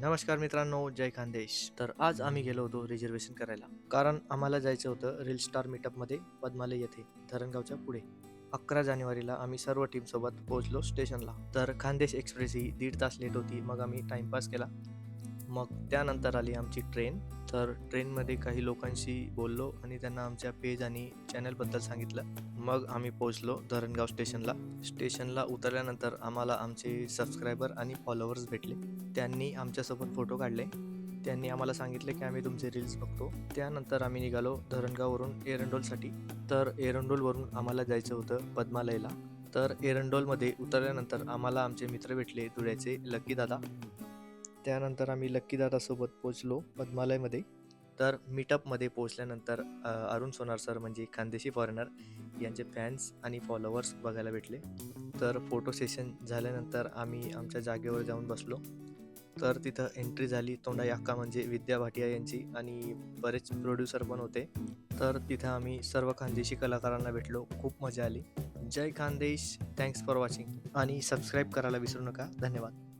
नमस्कार मित्रांनो, जय खानदेश. तर आज आम्ही गेलो होतो रिझर्वेशन करायला, कारण आम्हाला जायचं होतं रील स्टार मीटअपमध्ये पद्मालय येथे धरणगावच्या पुढे. 11 जानेवारीला आम्ही सर्व टीम सोबत पोहोचलो स्टेशनला. तर खानदेश एक्सप्रेस ही 1.5 तास लेट होती. मग आम्ही टाइमपास केला. मग त्यानंतर आली आमची ट्रेन. तर ट्रेनमध्ये काही लोकांशी बोललो आणि त्यांना आमच्या पेज आणि चॅनलबद्दल सांगितलं. मग आम्ही पोहोचलो धरणगाव स्टेशनला. स्टेशनला उतरल्यानंतर आम्हाला आमचे सबस्क्रायबर आणि फॉलोअर्स भेटले. त्यांनी आमच्यासोबत फोटो काढले. त्यांनी आम्हाला सांगितले की आम्ही तुमचे रील्स बघतो. त्यानंतर आम्ही निघालो धरणगाववरून एरंडोलसाठी. तर एरंडोलवरून आम्हाला जायचं होतं पद्मालयला. तर एरंडोलमध्ये उतरल्यानंतर आम्हाला आमचे मित्र भेटले धुळ्याचे लकी दादा. त्यानंतर आम्ही लकी दादासोबत पोहोचलो पद्मालयमध्ये. तर मीटअपमध्ये पोहोचल्यानंतर अरुण सोनार सर म्हणजे खानदेशी फॉरेनर यांचे फॅन्स आणि फॉलोअर्स बघायला भेटले. तर फोटो सेशन झाल्यानंतर आम्ही आमच्या जागेवर जाऊन बसलो. तर तिथं एंट्री झाली तोंडाई अक्का म्हणजे विद्या भाटिया यांची आणि बरेच प्रोड्युसर पण होते. तर तिथं आम्ही सर्व खानदेशी कलाकारांना भेटलो. खूप मजा आली. जय खानदेश. थँक्स फॉर वॉचिंग आणि सबस्क्राईब करायला विसरू नका. धन्यवाद.